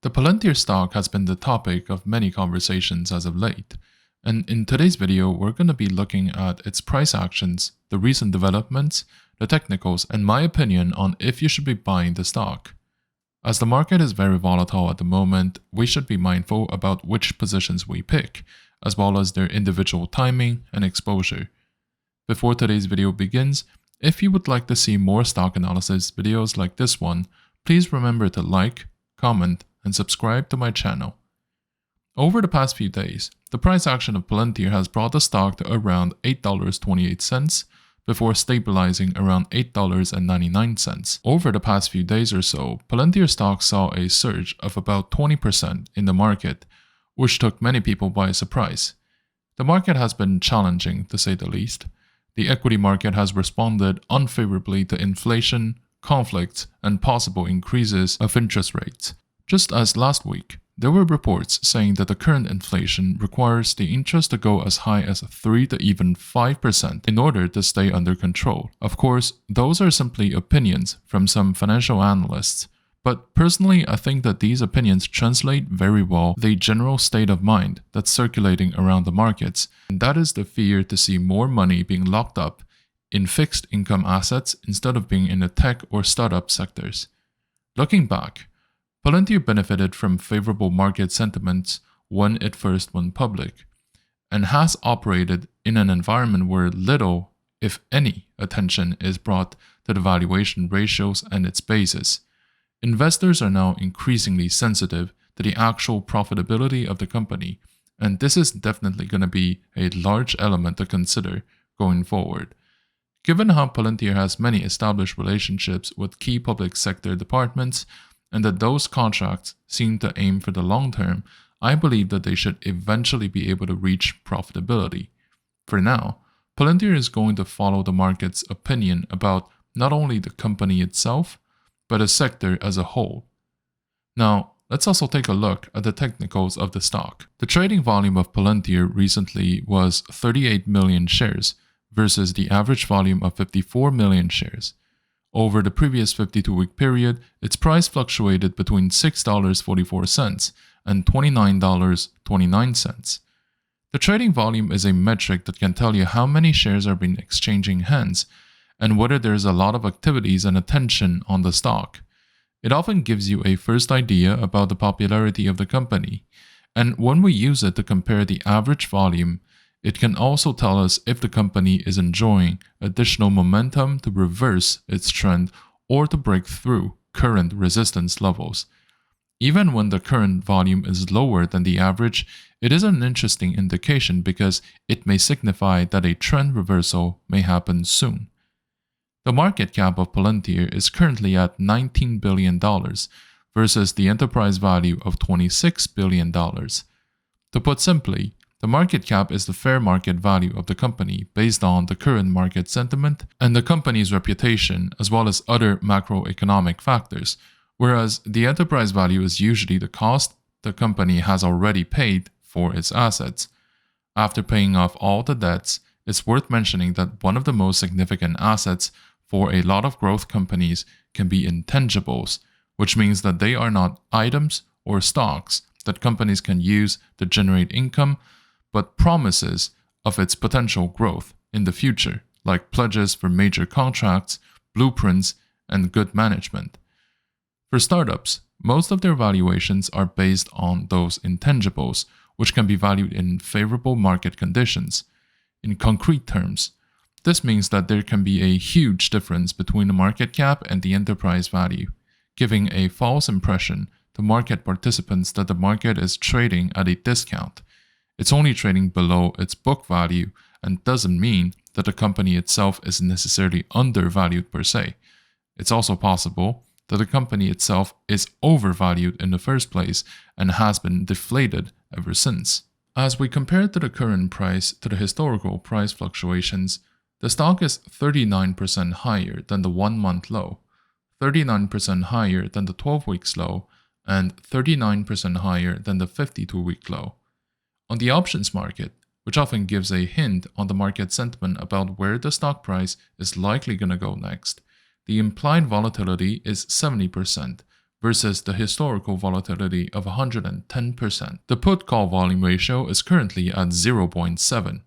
The Palantir stock has been the topic of many conversations as of late, and in today's video we're going to be looking at its price actions, the recent developments, the technicals, and my opinion on if you should be buying the stock. As the market is very volatile at the moment, we should be mindful about which positions we pick, as well as their individual timing and exposure. Before today's video begins, if you would like to see more stock analysis videos like this one, please remember to like, comment, and subscribe to my channel. Over the past few days, the price action of Palantir has brought the stock to around $8.28 before stabilizing around $8.99. Over the past few days or so, Palantir stock saw a surge of about 20% in the market, which took many people by surprise. The market has been challenging, to say the least. The equity market has responded unfavorably to inflation, conflicts, and possible increases of interest rates. Just as last week, there were reports saying that the current inflation requires the interest to go as high as 3 to even 5% in order to stay under control. Of course, those are simply opinions from some financial analysts, but personally I think that these opinions translate very well the general state of mind that's circulating around the markets, and that is the fear to see more money being locked up in fixed income assets instead of being in the tech or startup sectors. Looking back, Palantir benefited from favorable market sentiments when it first went public, and has operated in an environment where little, if any, attention is brought to the valuation ratios and its basis. Investors are now increasingly sensitive to the actual profitability of the company, and this is definitely going to be a large element to consider going forward. Given how Palantir has many established relationships with key public sector departments, and that those contracts seem to aim for the long term, I believe that they should eventually be able to reach profitability. For now, Palantir is going to follow the market's opinion about not only the company itself, but a sector as a whole. Now, let's also take a look at the technicals of the stock. The trading volume of Palantir recently was 38 million shares versus the average volume of 54 million shares. Over the previous 52-week period, its price fluctuated between $6.44 and $29.29. The trading volume is a metric that can tell you how many shares are being exchanging hands and whether there's a lot of activities and attention on the stock. It often gives you a first idea about the popularity of the company, and when we use it to compare the average volume, it can also tell us if the company is enjoying additional momentum to reverse its trend or to break through current resistance levels. Even when the current volume is lower than the average, it is an interesting indication because it may signify that a trend reversal may happen soon. The market cap of Palantir is currently at $19 billion versus the enterprise value of $26 billion. To put simply, the market cap is the fair market value of the company based on the current market sentiment and the company's reputation, as well as other macroeconomic factors, whereas the enterprise value is usually the cost the company has already paid for its assets. After paying off all the debts, it's worth mentioning that one of the most significant assets for a lot of growth companies can be intangibles, which means that they are not items or stocks that companies can use to generate income, but promises of its potential growth in the future, like pledges for major contracts, blueprints, and good management. For startups, most of their valuations are based on those intangibles, which can be valued in favorable market conditions. In concrete terms, this means that there can be a huge difference between the market cap and the enterprise value, giving a false impression to market participants that the market is trading at a discount. It's only trading below its book value and doesn't mean that the company itself is necessarily undervalued per se. It's also possible that the company itself is overvalued in the first place and has been deflated ever since. As we compare to the current price to the historical price fluctuations, the stock is 39% higher than the 1-month low, 39% higher than the 12-week low, and 39% higher than the 52-week low. On the options market, which often gives a hint on the market sentiment about where the stock price is likely going to go next, the implied volatility is 70%, versus the historical volatility of 110%. The put-call volume ratio is currently at 0.7.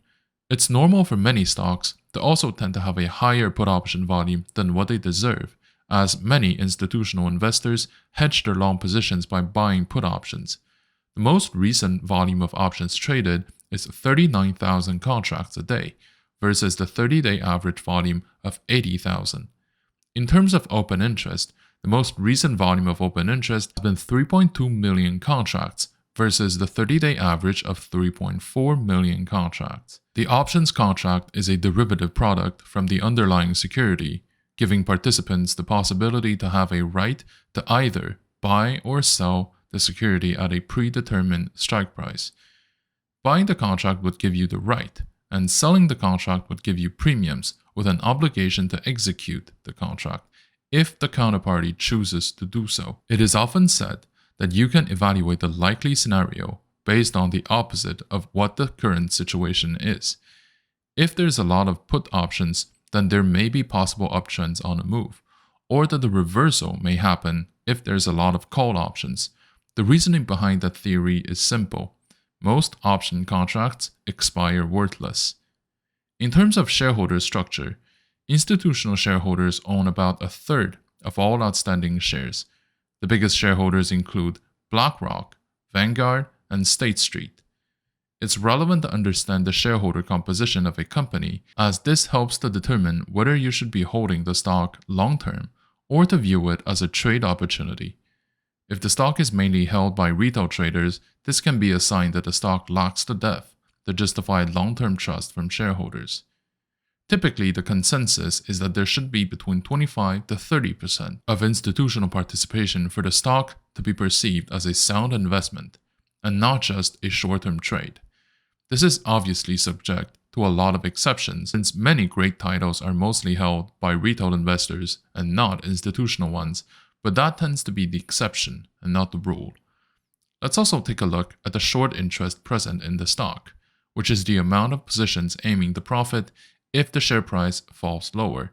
It's normal for many stocks to also tend to have a higher put option volume than what they deserve, as many institutional investors hedge their long positions by buying put options. The most recent volume of options traded is 39,000 contracts a day, versus the 30-day average volume of 80,000. In terms of open interest, the most recent volume of open interest has been 3.2 million contracts versus the 30-day average of 3.4 million contracts. The options contract is a derivative product from the underlying security, giving participants the possibility to have a right to either buy or sell the security at a predetermined strike price. Buying the contract would give you the right, and selling the contract would give you premiums with an obligation to execute the contract if the counterparty chooses to do so. It is often said that you can evaluate the likely scenario based on the opposite of what the current situation is. If there's a lot of put options, then there may be possible uptrends on a move, or that the reversal may happen if there's a lot of call options. The reasoning behind that theory is simple. Most option contracts expire worthless. In terms of shareholder structure, institutional shareholders own about a third of all outstanding shares. The biggest shareholders include BlackRock, Vanguard, and State Street. It's relevant to understand the shareholder composition of a company, as this helps to determine whether you should be holding the stock long-term or to view it as a trade opportunity. If the stock is mainly held by retail traders, this can be a sign that the stock lacks the depth to justify long-term trust from shareholders. Typically, the consensus is that there should be between 25 to 30% of institutional participation for the stock to be perceived as a sound investment, and not just a short-term trade. This is obviously subject to a lot of exceptions, since many great titles are mostly held by retail investors and not institutional ones, but that tends to be the exception and not the rule. Let's also take a look at the short interest present in the stock, which is the amount of positions aiming to profit if the share price falls lower.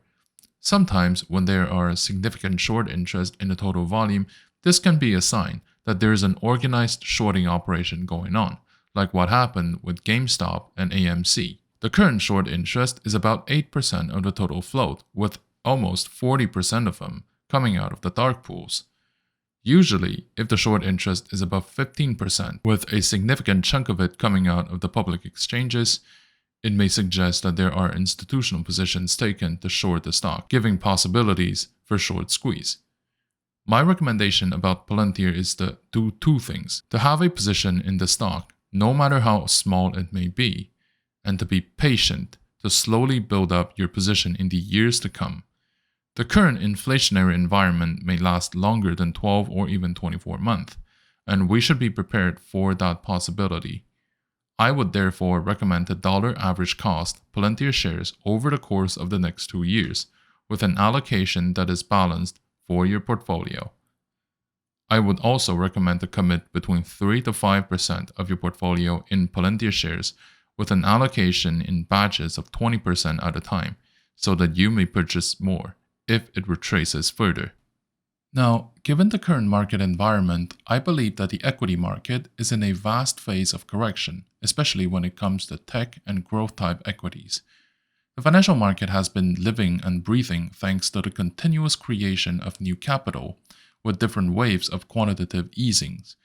Sometimes, when there are significant short interest in the total volume, this can be a sign that there is an organized shorting operation going on, like what happened with GameStop and AMC. The current short interest is about 8% of the total float, with almost 40% of them coming out of the dark pools. Usually, if the short interest is above 15%, with a significant chunk of it coming out of the public exchanges, it may suggest that there are institutional positions taken to short the stock, giving possibilities for short squeeze. My recommendation about Palantir is to do two things: to have a position in the stock, no matter how small it may be, and to be patient to slowly build up your position in the years to come. The current inflationary environment may last longer than 12 or even 24 months, and we should be prepared for that possibility. I would therefore recommend the dollar average cost Palantir shares over the course of the next 2 years, with an allocation that is balanced for your portfolio. I would also recommend to commit between 3 to 5% of your portfolio in Palantir shares, with an allocation in batches of 20% at a time, so that you may purchase more if it retraces further. Now, given the current market environment, I believe that the equity market is in a vast phase of correction, especially when it comes to tech and growth type equities. The financial market has been living and breathing thanks to the continuous creation of new capital, with different waves of quantitative easings,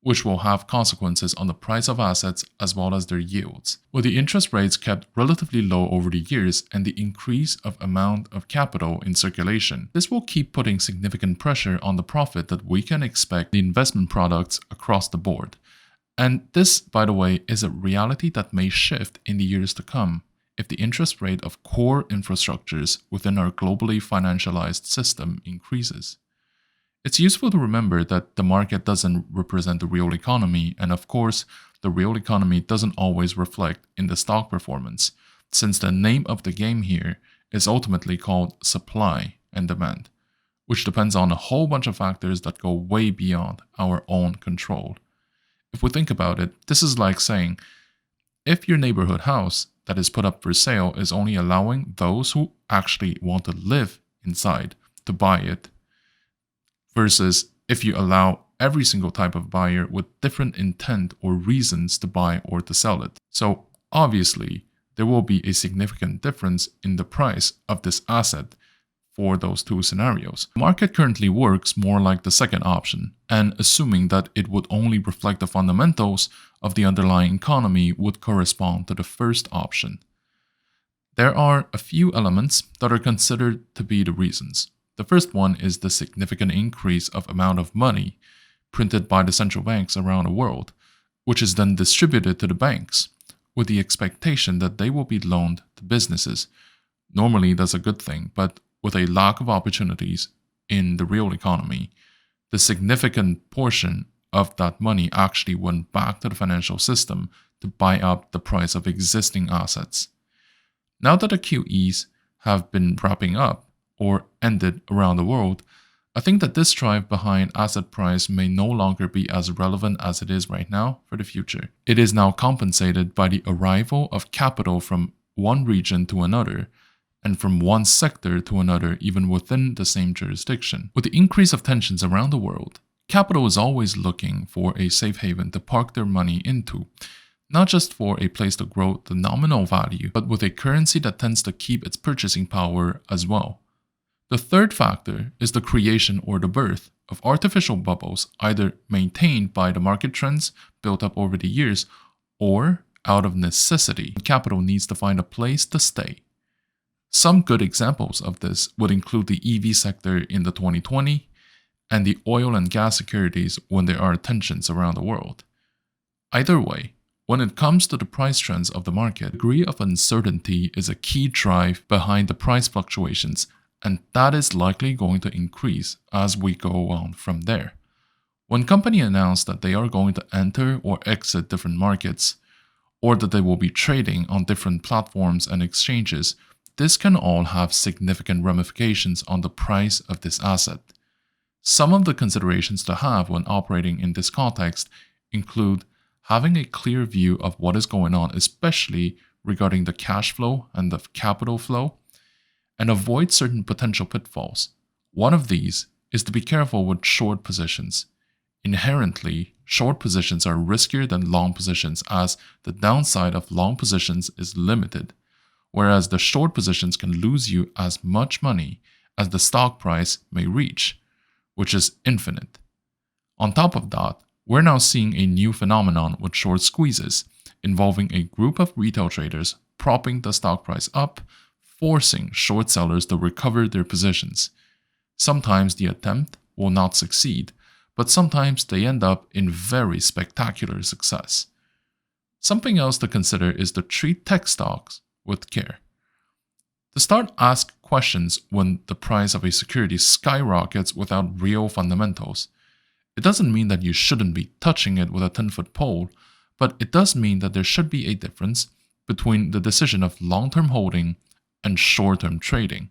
which will have consequences on the price of assets as well as their yields. With the interest rates kept relatively low over the years and the increase of amount of capital in circulation, this will keep putting significant pressure on the profit that we can expect in investment products across the board. And this, by the way, is a reality that may shift in the years to come if the interest rate of core infrastructures within our globally financialized system increases. It's useful to remember that the market doesn't represent the real economy, and of course, the real economy doesn't always reflect in the stock performance, since the name of the game here is ultimately called supply and demand, which depends on a whole bunch of factors that go way beyond our own control. If we think about it, this is like saying, if your neighborhood house that is put up for sale is only allowing those who actually want to live inside to buy it, versus if you allow every single type of buyer with different intent or reasons to buy or to sell it. So obviously, there will be a significant difference in the price of this asset for those two scenarios. The market currently works more like the second option, and assuming that it would only reflect the fundamentals of the underlying economy would correspond to the first option. There are a few elements that are considered to be the reasons. The first one is the significant increase of amount of money printed by the central banks around the world, which is then distributed to the banks, with the expectation that they will be loaned to businesses. Normally that's a good thing, but with a lack of opportunities in the real economy, the significant portion of that money actually went back to the financial system to buy up the price of existing assets. Now that the QEs have been wrapping up or ended around the world, I think that this drive behind asset price may no longer be as relevant as it is right now for the future. It is now compensated by the arrival of capital from one region to another, and from one sector to another even within the same jurisdiction. With the increase of tensions around the world, capital is always looking for a safe haven to park their money into, not just for a place to grow the nominal value, but with a currency that tends to keep its purchasing power as well. The third factor is the creation or the birth of artificial bubbles, either maintained by the market trends built up over the years or out of necessity. Capital needs to find a place to stay. Some good examples of this would include the EV sector in the 2020 and the oil and gas securities when there are tensions around the world. Either way, when it comes to the price trends of the market, the degree of uncertainty is a key drive behind the price fluctuations, and that is likely going to increase as we go on from there. When companies announce that they are going to enter or exit different markets, or that they will be trading on different platforms and exchanges, this can all have significant ramifications on the price of this asset. Some of the considerations to have when operating in this context include having a clear view of what is going on, especially regarding the cash flow and the capital flow, and avoid certain potential pitfalls. One of these is to be careful with short positions. Inherently, short positions are riskier than long positions as the downside of long positions is limited, whereas the short positions can lose you as much money as the stock price may reach, which is infinite. On top of that, we're now seeing a new phenomenon with short squeezes, involving a group of retail traders propping the stock price up, forcing short sellers to recover their positions. Sometimes the attempt will not succeed, but sometimes they end up in very spectacular success. Something else to consider is to treat tech stocks with care. To start, ask questions when the price of a security skyrockets without real fundamentals. It doesn't mean that you shouldn't be touching it with a 10-foot pole, but it does mean that there should be a difference between the decision of long-term holding and short-term trading.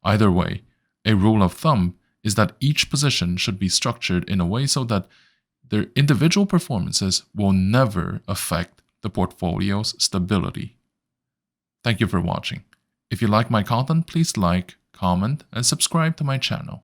Either way, a rule of thumb is that each position should be structured in a way so that their individual performances will never affect the portfolio's stability. Thank you for watching. If you like my content, please like, comment, and subscribe to my channel.